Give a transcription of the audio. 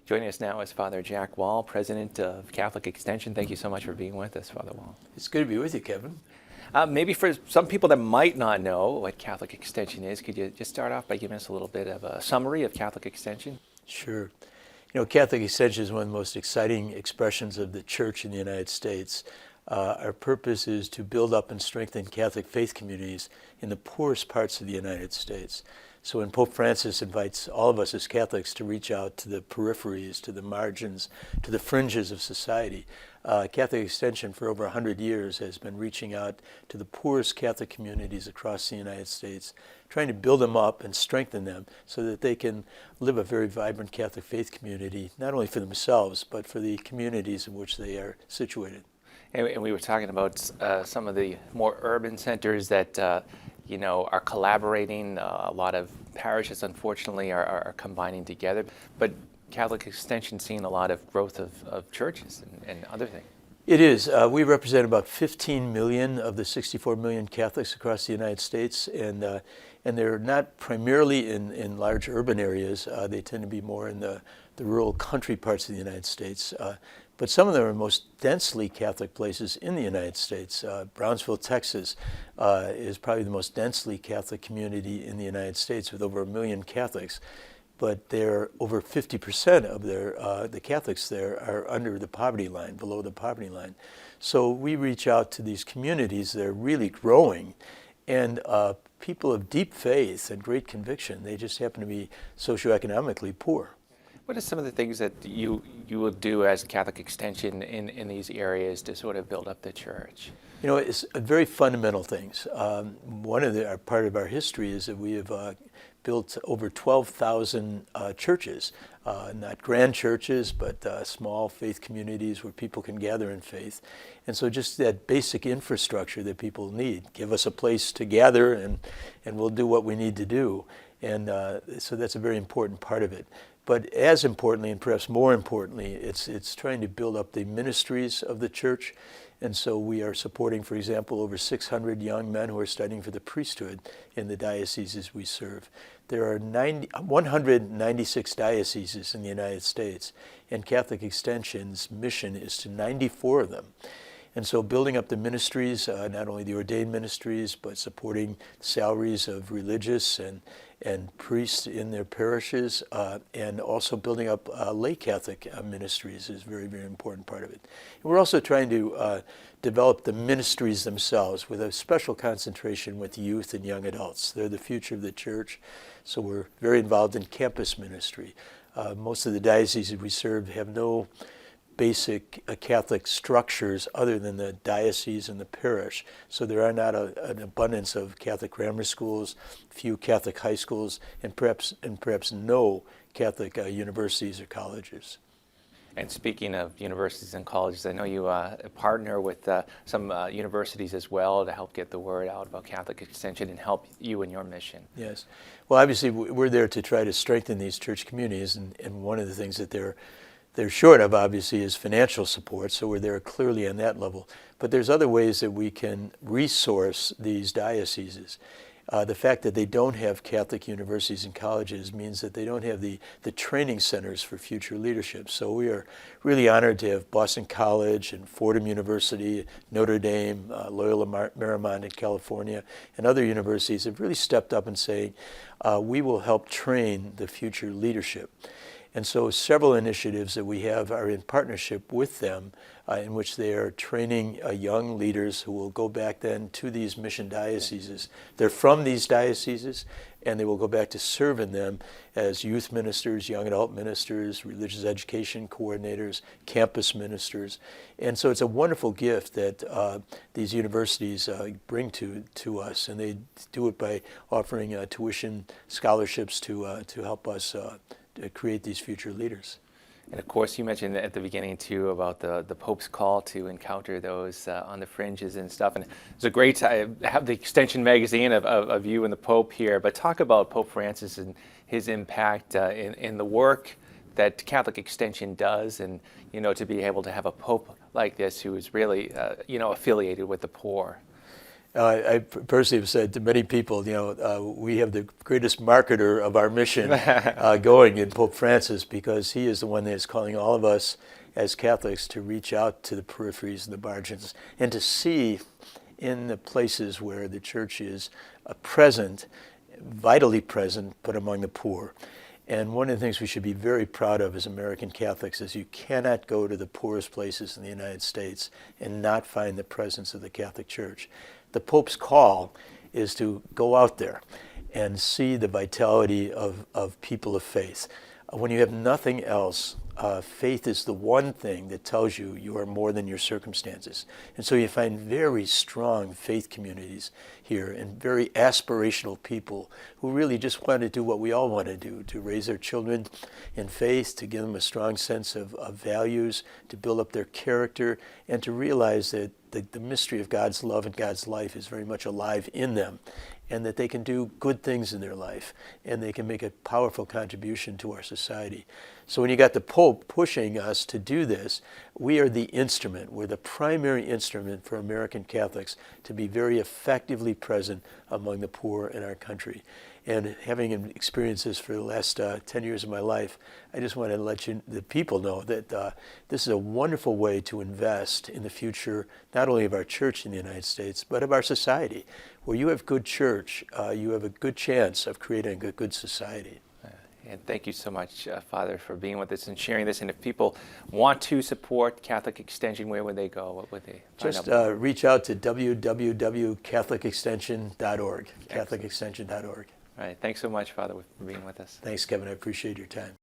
Joining us now is Father Jack Wall, President of Catholic Extension. Thank you so much for being with us, Father Wall. It's good to be with you, Kevin. Maybe for some people that might not know what Catholic Extension is, could you just start off by giving us a little bit of a summary of Catholic Extension? Sure. You know, Catholic Extension is one of the most exciting expressions of the Church in the United States. Our purpose is to build up and strengthen Catholic faith communities in the poorest parts of the United States. So when Pope Francis invites all of us as Catholics to reach out to the peripheries, to the margins, to the fringes of society, Catholic Extension for over 100 years has been reaching out to the poorest Catholic communities across the United States, trying to build them up and strengthen them so that they can live a very vibrant Catholic faith community, not only for themselves, but for the communities in which they are situated. And we were talking about some of the more urban centers that are collaborating. A lot of parishes, unfortunately, are combining together. But Catholic Extension seeing a lot of growth of churches and other things. It is. We represent about 15 million of the 64 million Catholics across the United States, and they're not primarily in large urban areas. They tend to be more in the rural country parts of the United States. But some of them are most densely Catholic places in the United States. Brownsville, Texas is probably the most densely Catholic community in the United States with over 1 million Catholics. But they're over 50% of the Catholics there are under the poverty line, below the poverty line. So we reach out to these communities that are really growing, and people of deep faith and great conviction. They just happen to be socioeconomically poor. What are some of the things that you will do as Catholic Extension in these areas to sort of build up the church? You know, it's very fundamental things. Part of our history is that we have built over 12,000 churches, not grand churches, but small faith communities where people can gather in faith. And so just that basic infrastructure that people need, give us a place to gather and we'll do what we need to do. And so that's a very important part of it. But as importantly, and perhaps more importantly, it's trying to build up the ministries of the church. And so we are supporting, for example, over 600 young men who are studying for the priesthood in the dioceses we serve. There are 196 dioceses in the United States, and Catholic Extension's mission is to 94 of them. And so building up the ministries, not only the ordained ministries, but supporting salaries of religious and priests in their parishes, and also building up lay Catholic ministries is a very, very important part of it. And we're also trying to develop the ministries themselves with a special concentration with youth and young adults. They're the future of the church, so we're very involved in campus ministry. Most of the dioceses we serve have no basic Catholic structures other than the diocese and the parish. So there are not an abundance of Catholic grammar schools, few Catholic high schools, and perhaps no Catholic universities or colleges. And speaking of universities and colleges, I know you partner with some universities as well to help get the word out about Catholic Extension and help you in your mission. Yes. Well, obviously, we're there to try to strengthen these church communities, and one of the things that they're short of, obviously, is financial support, so we're there clearly on that level. But there's other ways that we can resource these dioceses. The fact that they don't have Catholic universities and colleges means that they don't have the training centers for future leadership. So we are really honored to have Boston College and Fordham University, Notre Dame, Loyola Marymount in California, and other universities have really stepped up and saying, we will help train the future leadership. And so several initiatives that we have are in partnership with them in which they are training young leaders who will go back then to these mission dioceses. They're from these dioceses, and they will go back to serve in them as youth ministers, young adult ministers, religious education coordinators, campus ministers. And so it's a wonderful gift that these universities bring to us, and they do it by offering tuition scholarships to help us to create these future leaders. And of course, you mentioned at the beginning too about the Pope's call to encounter those on the fringes and stuff. And it's a great time. I have the Extension magazine of you and the Pope here, but talk about Pope Francis and his impact in the work that Catholic Extension does, and to be able to have a Pope like this who is really affiliated with the poor. I personally have said to many people, we have the greatest marketer of our mission going in Pope Francis, because he is the one that is calling all of us as Catholics to reach out to the peripheries and the margins and to see in the places where the church is present, vitally present, but among the poor. And one of the things we should be very proud of as American Catholics is you cannot go to the poorest places in the United States and not find the presence of the Catholic Church. The Pope's call is to go out there and see the vitality of people of faith. When you have nothing else, faith is the one thing that tells you you are more than your circumstances. And so you find very strong faith communities here and very aspirational people who really just want to do what we all want to do, to raise their children in faith, to give them a strong sense of values, to build up their character, and to realize that the mystery of God's love and God's life is very much alive in them, and that they can do good things in their life, and they can make a powerful contribution to our society. So when you got the Pope pushing us to do this, we are the instrument. We're the primary instrument for American Catholics to be very effectively present among the poor in our country. And having experienced this for the last 10 years of my life, I just want to let the people know that this is a wonderful way to invest in the future, not only of our church in the United States, but of our society. Where you have good church, you have a good chance of creating a good society. And thank you so much, Father, for being with us and sharing this. And if people want to support Catholic Extension, where would they go? What would they find Just out? reach out to www.catholicextension.org, catholicextension.org. All right. Thanks so much, Father, for being with us. Thanks, Kevin. I appreciate your time.